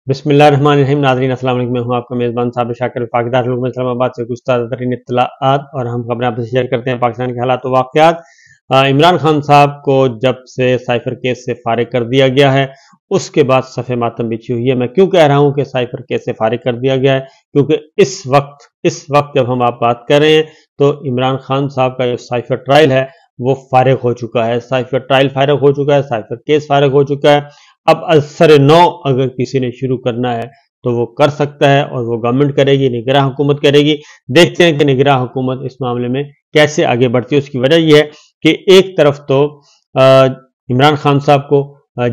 بسم اللہ الرحمن الرحیم. ناظرین السلام علیکم. میں ہوں آپ کا میزبان صابر شاکر وفاقی دارالعلوم اسلام آباد سے کچھ تازہ ترین اطلاعات اور ہم خبریں آپ سے شیئر کرتے ہیں پاکستان کے حالات و واقعات. عمران خان صاحب کو جب سے سائفر کیس سے فارغ کر دیا گیا ہے اس کے بعد صف ماتم بچھی ہوئی ہے. میں کیوں کہہ رہا ہوں کہ سائفر کیس سے فارغ کر دیا گیا ہے؟ کیونکہ اس وقت جب ہم آپ بات کر رہے ہیں تو عمران خان صاحب کا جو سائفر ٹرائل ہے وہ فارغ ہو چکا ہے. سائفر ٹرائل فارغ ہو چکا ہے، سائفر کیس فارغ ہو چکا ہے. اب اثر نو اگر کسی نے شروع کرنا ہے تو وہ کر سکتا ہے، اور وہ گورنمنٹ کرے گی، نگراں حکومت کرے گی. دیکھتے ہیں کہ نگراں حکومت اس معاملے میں کیسے آگے بڑھتی ہے. اس کی وجہ یہ ہے کہ ایک طرف تو عمران خان صاحب کو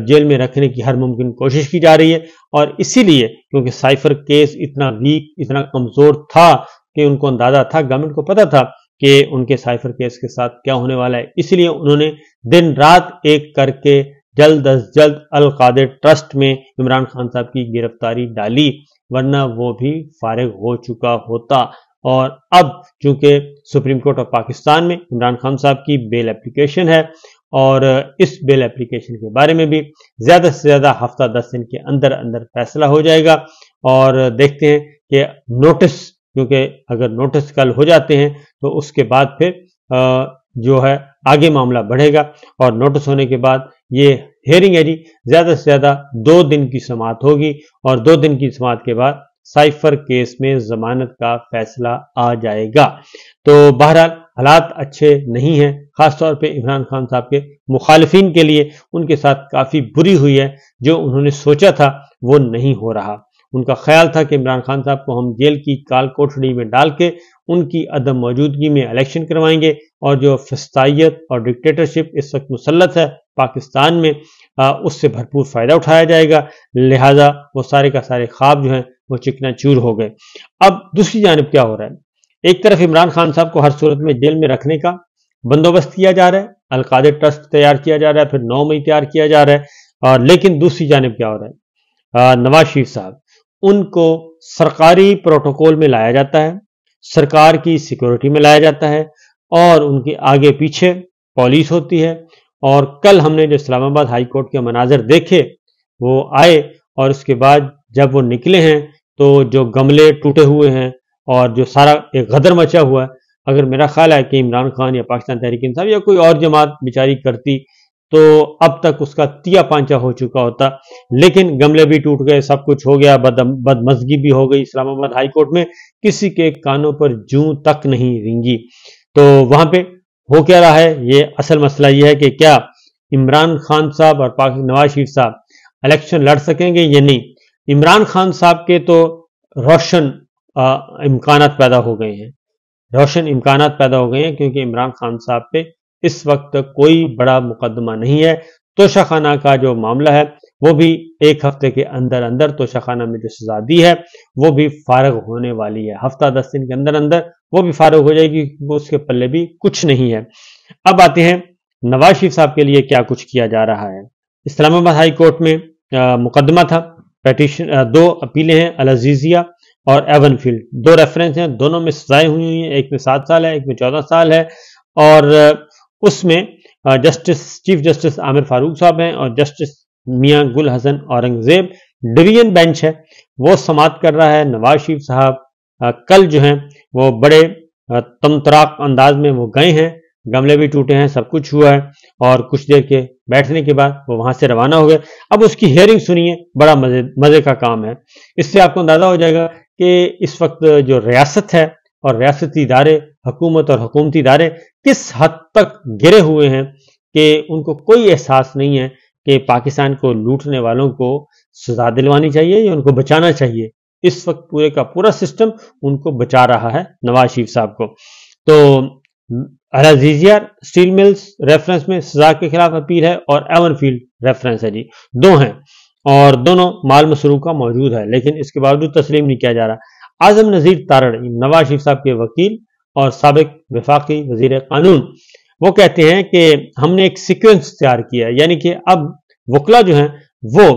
جیل میں رکھنے کی ہر ممکن کوشش کی جا رہی ہے، اور اسی لیے کیونکہ سائفر کیس اتنا ویک، اتنا کمزور تھا کہ ان کو اندازہ تھا، گورنمنٹ کو پتا تھا کہ ان کے سائفر کیس کے ساتھ کیا ہونے والا ہے. اس لیے انہوں نے دن رات ایک کر کے جلد از جلد القادر ٹرسٹ میں عمران خان صاحب کی گرفتاری ڈالی، ورنہ وہ بھی فارغ ہو چکا ہوتا. اور اب چونکہ سپریم کورٹ آف پاکستان میں عمران خان صاحب کی بیل اپلیکیشن ہے، اور اس بیل اپلیکیشن کے بارے میں بھی زیادہ سے زیادہ ہفتہ 10 دن کے اندر اندر فیصلہ ہو جائے گا. اور دیکھتے ہیں کہ نوٹس، کیونکہ اگر نوٹس کل ہو جاتے ہیں تو اس کے بعد پھر جو ہے آگے معاملہ بڑھے گا، اور نوٹس ہونے کے بعد یہ ہیئرنگ ہے جی زیادہ سے زیادہ 2 دن کی سماعت ہوگی، اور 2 دن کی سماعت کے بعد سائفر کیس میں ضمانت کا فیصلہ آ جائے گا. تو بہرحال حالات اچھے نہیں ہیں، خاص طور پہ عمران خان صاحب کے مخالفین کے لیے. ان کے ساتھ کافی بری ہوئی ہے، جو انہوں نے سوچا تھا وہ نہیں ہو رہا. ان کا خیال تھا کہ عمران خان صاحب کو ہم جیل کی کال کوٹڑی میں ڈال کے ان کی عدم موجودگی میں الیکشن کروائیں گے، اور جو فسطائیت اور ڈکٹیٹرشپ اس وقت مسلط ہے پاکستان میں اس سے بھرپور فائدہ اٹھایا جائے گا. لہٰذا وہ سارے کا سارے خواب جو ہیں وہ چکنا چور ہو گئے. اب دوسری جانب کیا ہو رہا ہے؟ ایک طرف عمران خان صاحب کو ہر صورت میں جیل میں رکھنے کا بندوبست کیا جا رہا ہے، القادر ٹرسٹ تیار کیا جا رہا ہے، پھر 9 مئی تیار کیا جا رہا ہے. اور لیکن دوسری جانب کیا ہو رہا ہے؟ نواز شریف صاحب، ان کو سرکاری پروٹوکول میں لایا جاتا ہے، سرکار کی سیکورٹی میں لایا جاتا ہے، اور ان کے آگے پیچھے پولیس ہوتی ہے. اور کل ہم نے جو اسلام آباد ہائی کورٹ کے مناظر دیکھے، وہ آئے اور اس کے بعد جب وہ نکلے ہیں تو جو گملے ٹوٹے ہوئے ہیں اور جو سارا ایک غدر مچا ہوا ہے، اگر میرا خیال ہے کہ عمران خان یا پاکستان تحریک انصاف یا کوئی اور جماعت بیچاری کرتی تو اب تک اس کا تیا پانچا ہو چکا ہوتا. لیکن گملے بھی ٹوٹ گئے، سب کچھ ہو گیا، بدمزگی بھی ہو گئی. اسلام آباد ہائی کورٹ میں کسی کے کانوں پر جوں تک نہیں رینگی. تو وہاں پہ ہو کیا رہا ہے؟ یہ اصل مسئلہ یہ ہے کہ کیا عمران خان صاحب اور نواز شریف صاحب الیکشن لڑ سکیں گے یا نہیں. عمران خان صاحب کے تو روشن امکانات پیدا ہو گئے ہیں، کیونکہ عمران خان صاحب پہ اس وقت کوئی بڑا مقدمہ نہیں ہے. توشہ خانہ کا جو معاملہ ہے وہ بھی 1 ہفتے کے اندر اندر توشہ خانہ میں جو سزا دی ہے وہ بھی فارغ ہونے والی ہے. ہفتہ 10 دن کے اندر اندر وہ بھی فارغ ہو جائے گی، اس کے پلے بھی کچھ نہیں ہے. اب آتے ہیں نواز شریف صاحب کے لیے کیا کچھ کیا جا رہا ہے. اسلام آباد ہائی کورٹ میں مقدمہ تھا، پیٹیشن 2 اپیلیں ہیں، العزیزیہ اور ایون فیلڈ، 2 ریفرنس ہیں، دونوں میں سزائیں ہوئی ہیں. ایک میں 7 سال ہے، ایک میں 14 سال ہے. اور اس میں چیف جسٹس عامر فاروق صاحب ہیں، اور جسٹس میاں گل حسن اورنگزیب ڈویژن بینچ ہے، وہ سماعت کر رہا ہے. نواز شریف صاحب کل جو ہیں وہ بڑے تمطراق انداز میں وہ گئے ہیں، گملے بھی ٹوٹے ہیں، سب کچھ ہوا ہے، اور کچھ دیر کے بیٹھنے کے بعد وہ وہاں سے روانہ ہو گئے. اب اس کی ہیئرنگ سنیے، بڑا مزے کا کام ہے. اس سے آپ کو اندازہ ہو جائے گا کہ اس وقت جو ریاست ہے اور ریاستی ادارے، حکومت اور حکومتی ادارے کس حد تک گرے ہوئے ہیں کہ ان کو کوئی احساس نہیں ہے کہ پاکستان کو لوٹنے والوں کو سزا دلوانی چاہیے یا ان کو بچانا چاہیے. اس وقت پورے کا پورا سسٹم ان کو بچا رہا ہے نواز شریف صاحب کو. تو العزیزیہ اسٹیل ملز ریفرنس میں سزا کے خلاف اپیل ہے، اور ایون فیلڈ ریفرنس ہے جی، 2 ہیں، اور دونوں مال مسروق کا موجود ہے، لیکن اس کے باوجود تسلیم نہیں کیا جا رہا. اعظم نذیر تارڑ، نواز شریف صاحب کے وکیل اور سابق وفاقی وزیر قانون، وہ کہتے ہیں کہ ہم نے ایک سیکوینس تیار کیا ہے، یعنی کہ اب وکلا جو ہیں وہ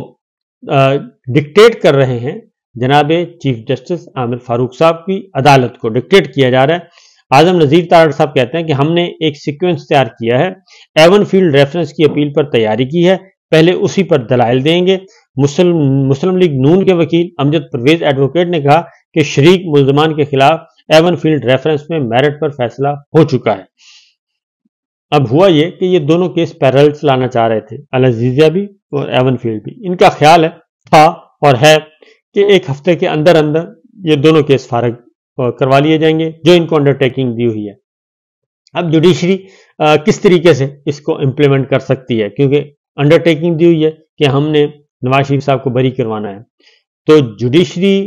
ڈکٹیٹ کر رہے ہیں جناب چیف جسٹس عامر فاروق صاحب کی عدالت کو ڈکٹیٹ کیا جا رہا ہے. اعظم نذیر تارڑ صاحب کہتے ہیں کہ ہم نے ایک سیکوینس تیار کیا ہے، ایون فیلڈ ریفرنس کی اپیل پر تیاری کی ہے، پہلے اسی پر دلائل دیں گے، مسلم لیگ نون کے وکیل امجد پرویز ایڈوکیٹ نے کہا کہ شریک ملزمان کے خلاف ایون فیلڈ ریفرنس میں میرٹ پر فیصلہ ہو چکا ہے۔ اب ہوا یہ کہ یہ دونوں کیس پیرل چلانا چاہ رہے تھے، العزیزیہ بھی اور ایون فیلڈ بھی۔ ان کا خیال تھا اور ہے کہ ایک ہفتے کے اندر اندر یہ دونوں کیس فارغ کروا لیے جائیں گے جو ان کو انڈرٹیکنگ دی ہوئی ہے۔ اب جوڈیشری کس طریقے سے اس کو امپلیمنٹ کر سکتی ہے، کیونکہ انڈرٹیکنگ دی ہوئی ہے کہ ہم نے نواز شریف صاحب کو بری کروانا ہے، تو جوڈیشری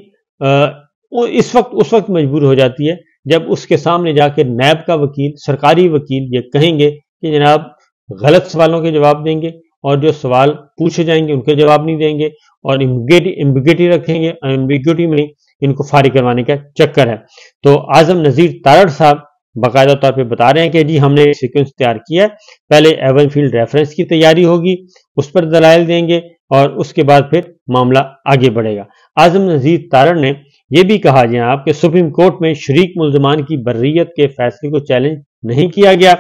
اس وقت مجبور ہو جاتی ہے جب اس کے سامنے جا کے نیب کا وکیل، سرکاری وکیل یہ کہیں گے کہ جناب غلط سوالوں کے جواب دیں گے اور جو سوال پوچھے جائیں گے ان کے جواب نہیں دیں گے اور ایمبیگوٹی رکھیں گے، ایمبیگوٹی میں ان کو فارغ کروانے کا چکر ہے۔ تو اعظم نذیر تارڑ صاحب باقاعدہ طور پہ بتا رہے ہیں کہ جی ہم نے سیکوینس تیار کیا ہے، پہلے ایون فیلڈ ریفرنس کی تیاری ہوگی، اس پر دلائل دیں گے اور اس کے بعد پھر معاملہ آگے بڑھے گا۔ اعظم نذیر تارڑ نے یہ بھی کہا جناب کہ سپریم کورٹ میں شریک ملزمان کی بریت کے فیصلے کو چیلنج نہیں کیا گیا۔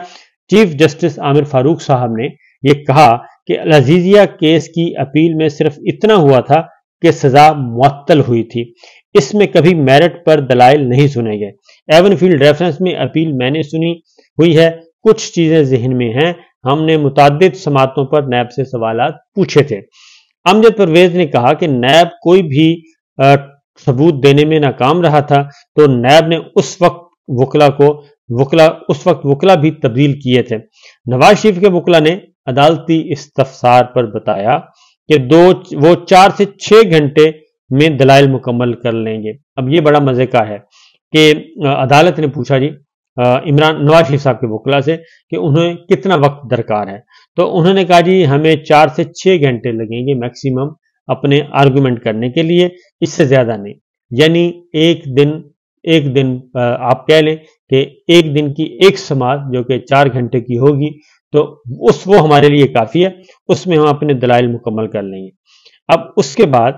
چیف جسٹس عامر فاروق صاحب نے یہ کہا کہ العزیزیہ کیس کی اپیل میں صرف اتنا ہوا تھا کہ سزا معطل ہوئی تھی، اس میں کبھی میرٹ پر دلائل نہیں سنے گئے۔ ایون فیلڈ ریفرنس میں اپیل میں نے سنی ہوئی ہے، کچھ چیزیں ذہن میں ہیں، ہم نے متعدد سماعتوں پر نیب سے سوالات پوچھے تھے۔ امجد پرویز نے کہا کہ نیب کوئی بھی ثبوت دینے میں ناکام رہا تھا تو نیب نے اس وقت وکلا بھی تبدیل کیے تھے۔ نواز شریف کے وکلا نے عدالتی استفسار پر بتایا کہ وہ 4 سے 6 گھنٹے میں دلائل مکمل کر لیں گے۔ اب یہ بڑا مزے کا ہے کہ عدالت نے پوچھا جی نواز شریف صاحب کے وکلا سے کہ انہیں کتنا وقت درکار ہے، تو انہوں نے کہا جی ہمیں 4 سے 6 گھنٹے لگیں گے میکسیمم اپنے آرگومنٹ کرنے کے لیے، اس سے زیادہ نہیں۔ یعنی ایک دن آپ کہہ لیں کہ ایک دن کی ایک سماعت جو کہ 4 گھنٹے کی ہوگی تو وہ ہمارے لیے کافی ہے، اس میں ہم اپنے دلائل مکمل کر لیں گے۔ اب اس کے بعد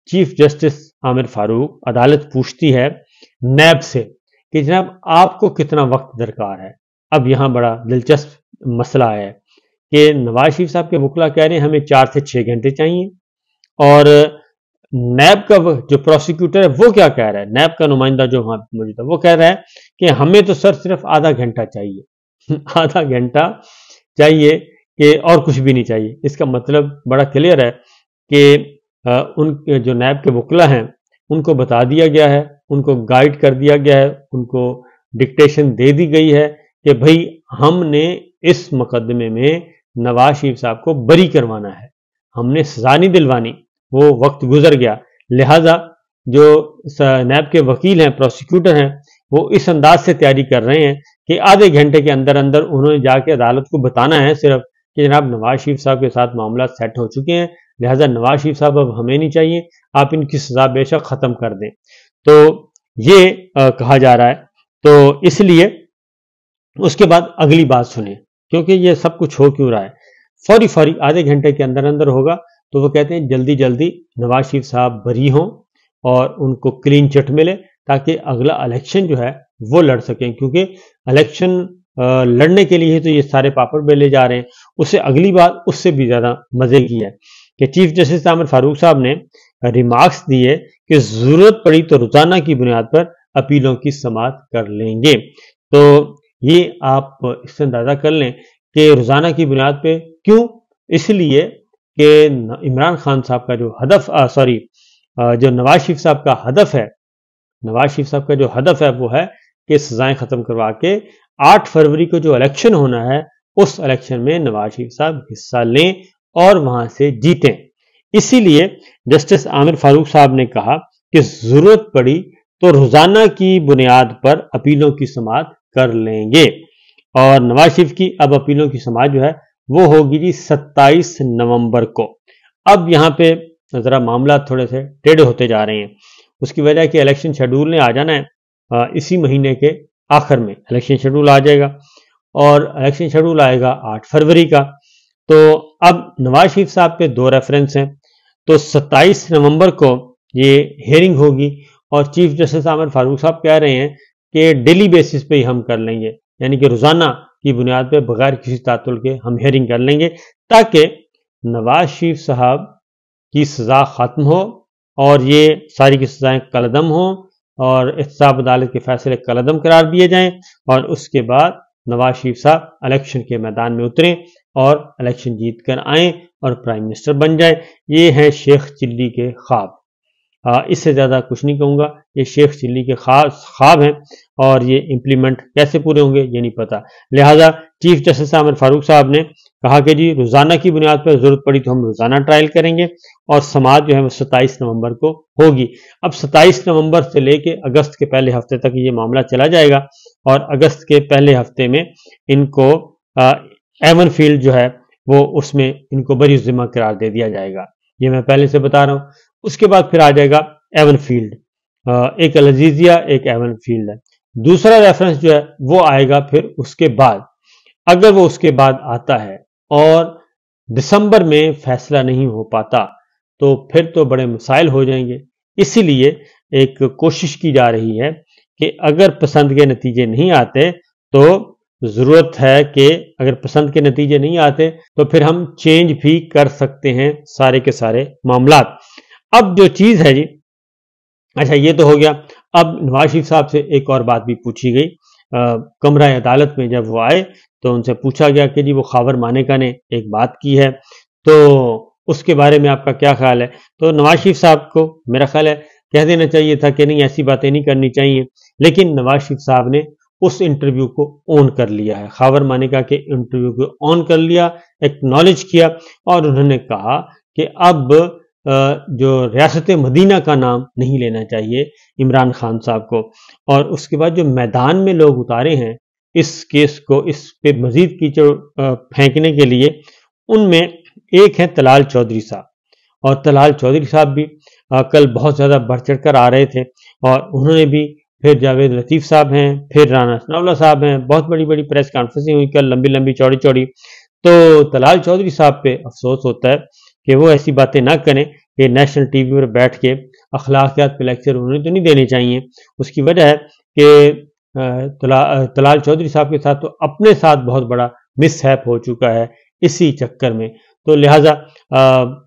چیف جسٹس عامر فاروق عدالت پوچھتی ہے نیب سے کہ جناب آپ کو کتنا وقت درکار ہے۔ اب یہاں بڑا دلچسپ مسئلہ ہے کہ نواز شریف صاحب کے وکلا کہہ رہے ہیں ہمیں 4 سے 6 گھنٹے چاہیے، اور نیب کا جو پروسیکیوٹر ہے وہ کیا کہہ رہا ہے، نیب کا نمائندہ جو وہاں موجود ہے وہ کہہ رہا ہے کہ ہمیں تو سر صرف آدھا گھنٹہ چاہیے آدھا گھنٹہ چاہیے کہ اور کچھ بھی نہیں چاہیے۔ اس کا مطلب بڑا کلیئر ہے کہ ان جو نیب کے وکلا ہیں ان کو بتا دیا گیا ہے، ان کو گائیڈ کر دیا گیا ہے، ان کو ڈکٹیشن دے دی گئی ہے کہ بھئی ہم نے اس مقدمے میں نواز شریف صاحب کو بری کروانا ہے، ہم نے سزا نہیں دلوانی، وہ وقت گزر گیا۔ لہٰذا جو نیب کے وکیل ہیں، پروسیکیوٹر ہیں، وہ اس انداز سے تیاری کر رہے ہیں کہ آدھے گھنٹے کے اندر انہوں نے جا کے عدالت کو بتانا ہے صرف کہ جناب نواز شریف صاحب کے ساتھ معاملات سیٹ ہو چکے ہیں، لہٰذا نواز شریف صاحب اب ہمیں نہیں چاہیے، آپ ان کی سزا بے شک ختم کر دیں۔ تو یہ کہا جا رہا ہے، تو اس لیے اس کے بعد اگلی بات سنیں، کیونکہ یہ سب کچھ ہو کیوں رہا ہے، فوری آدھے گھنٹے کے اندر ہوگا، تو وہ کہتے ہیں جلدی نواز شریف صاحب بری ہوں اور ان کو کلین چٹ ملے تاکہ اگلا الیکشن جو ہے وہ لڑ سکیں، کیونکہ الیکشن لڑنے کے لیے تو یہ سارے پاپڑ بیلے جا رہے ہیں۔ اس سے اگلی بات اس سے بھی زیادہ مزے کی ہے کہ چیف جسٹس عامر فاروق صاحب نے ریمارکس دیے کہ ضرورت پڑی تو روزانہ کی بنیاد پر اپیلوں کی سماعت کر لیں گے۔ تو یہ آپ اس سے اندازہ کر لیں کہ روزانہ کی بنیاد پہ کیوں، اس لیے کہ عمران خان صاحب کا جو ہدف جو نواز شریف صاحب کا ہدف ہے وہ ہے کہ سزائیں ختم کروا کے 8 فروری کو جو الیکشن ہونا ہے اس الیکشن میں نواز شریف صاحب حصہ لیں اور وہاں سے جیتیں۔ اسی لیے جسٹس عامر فاروق صاحب نے کہا کہ ضرورت پڑی تو روزانہ کی بنیاد پر اپیلوں کی سماعت کر لیں گے، اور نواز شریف کی اب اپیلوں کی سماعت جو ہے وہ ہوگی جی 27 نومبر کو۔ اب یہاں پہ ذرا معاملات تھوڑے سے ٹیڑھے ہوتے جا رہے ہیں، اس کی وجہ کہ الیکشن شیڈول نے آ جانا ہے اسی مہینے کے آخر میں الیکشن شیڈول آ جائے گا، اور الیکشن شیڈول آئے گا 8 فروری کا۔ تو اب نواز شریف صاحب پہ 2 ریفرنس ہیں، تو 27 نومبر کو یہ ہیئرنگ ہوگی، اور چیف جسٹس عامر فاروق صاحب کہہ رہے ہیں کہ ڈیلی بیسس پہ ہی ہم کر لیں گے، یعنی کہ روزانہ کی بنیاد پہ بغیر کسی تعطل کے ہم ہیئرنگ کر لیں گے، تاکہ نواز شریف صاحب کی سزا ختم ہو اور یہ ساری کی سزائیں کالعدم ہوں اور احتساب عدالت کے فیصلے کالعدم قرار دیے جائیں اور اس کے بعد نواز شریف صاحب الیکشن کے میدان میں اتریں اور الیکشن جیت کر آئیں اور پرائم منسٹر بن جائیں۔ یہ ہیں شیخ چلی کے خواب۔ اس سے زیادہ کچھ نہیں کہوں گا، یہ شیخ چلی کے خاص خواب ہیں اور یہ امپلیمنٹ کیسے پورے ہوں گے یہ نہیں پتا۔ لہٰذا چیف جسٹس عامر فاروق صاحب نے کہا کہ جی روزانہ کی بنیاد پر ضرورت پڑی تو ہم روزانہ ٹرائل کریں گے اور سماعت جو ہے وہ 27 نومبر کو ہوگی۔ اب 27 نومبر سے لے کے اگست کے پہلے ہفتے تک یہ معاملہ چلا جائے گا اور اگست کے پہلے ہفتے میں ان کو ایون فیلڈ جو ہے وہ اس میں ان کو بری ذمہ قرار دے دیا جائے گا، یہ میں پہلے سے بتا رہا ہوں۔ اس کے بعد پھر آ جائے گا ایون فیلڈ، ایک العزیزیہ ایک ایون فیلڈ ہے۔ دوسرا ریفرنس جو ہے وہ آئے گا پھر اس کے بعد، اگر وہ اس کے بعد آتا ہے اور دسمبر میں فیصلہ نہیں ہو پاتا تو پھر تو بڑے مسائل ہو جائیں گے۔ اسی لیے ایک کوشش کی جا رہی ہے کہ اگر پسند کے نتیجے نہیں آتے تو ضرورت ہے کہ اگر پسند کے نتیجے نہیں آتے تو پھر ہم چینج بھی کر سکتے ہیں سارے کے سارے معاملات۔ اب جو چیز ہے جی، اچھا یہ تو ہو گیا۔ اب نواز شریف صاحب سے ایک اور بات بھی پوچھی گئی، کمرہ عدالت میں جب وہ آئے تو ان سے پوچھا گیا کہ جی وہ خاور مانیکا نے ایک بات کی ہے تو اس کے بارے میں آپ کا کیا خیال ہے؟ تو نواز شریف صاحب کو میرا خیال ہے کہہ دینا چاہیے تھا کہ نہیں ایسی باتیں نہیں کرنی چاہیے، لیکن نواز شریف صاحب نے اس انٹرویو کو آن کر لیا ہے، خاور مانیکا کے انٹرویو کو آن کر لیا، ایکنالج کیا اور انہوں نے کہا کہ اب جو ریاست مدینہ کا نام نہیں لینا چاہیے عمران خان صاحب کو، اور اس کے بعد جو میدان میں لوگ اتارے ہیں اس کیس کو اس پہ مزید کیچڑ پھینکنے کے لیے، ان میں ایک ہے طلال چودھری صاحب، اور طلال چودھری صاحب بھی کل بہت زیادہ بڑھ چڑھ کر آ رہے تھے اور انہوں نے بھی، پھر جاوید لطیف صاحب ہیں، پھر رانا ثناء اللہ صاحب ہیں، بہت بڑی بڑی پریس کانفرنسیں ہوئی کل، لمبی لمبی چوڑی چوڑی۔ تو طلال چودھری صاحب پہ افسوس ہوتا ہے کہ وہ ایسی باتیں نہ کریں کہ نیشنل ٹی وی پر بیٹھ کے اخلاقیات پہ لیکچر انہوں نے تو نہیں دینے چاہیے۔ اس کی وجہ ہے کہ طلال چودھری صاحب کے ساتھ تو اپنے ساتھ بہت بڑا مس ہیپ ہو چکا ہے اسی چکر میں، تو لہٰذا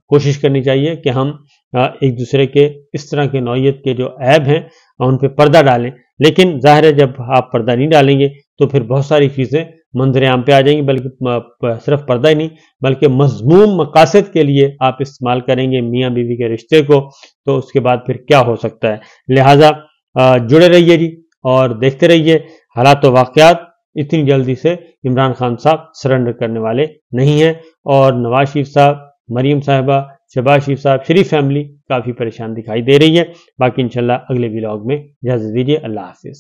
کوشش کرنی چاہیے کہ ہم ایک دوسرے کے اس طرح کے نوعیت کے جو عیب ہیں ان پہ پردہ ڈالیں، لیکن ظاہر ہے جب آپ پردہ نہیں ڈالیں گے تو پھر بہت ساری چیزیں منظر عام پہ آ جائیں گی، بلکہ صرف پردہ ہی نہیں بلکہ مذموم مقاصد کے لیے آپ استعمال کریں گے میاں بیوی کے رشتے کو، تو اس کے بعد پھر کیا ہو سکتا ہے۔ لہٰذا جڑے رہیے جی اور دیکھتے رہیے، حالات و واقعات اتنی جلدی سے عمران خان صاحب سرنڈر کرنے والے نہیں ہیں، اور نواز شریف صاحب، مریم صاحبہ، شہباز شریف صاحب، شریف فیملی کافی پریشان دکھائی دے رہی ہے۔ باقی انشاءاللہ اگلے ولاگ میں اجازت دیجیے، اللہ حافظ۔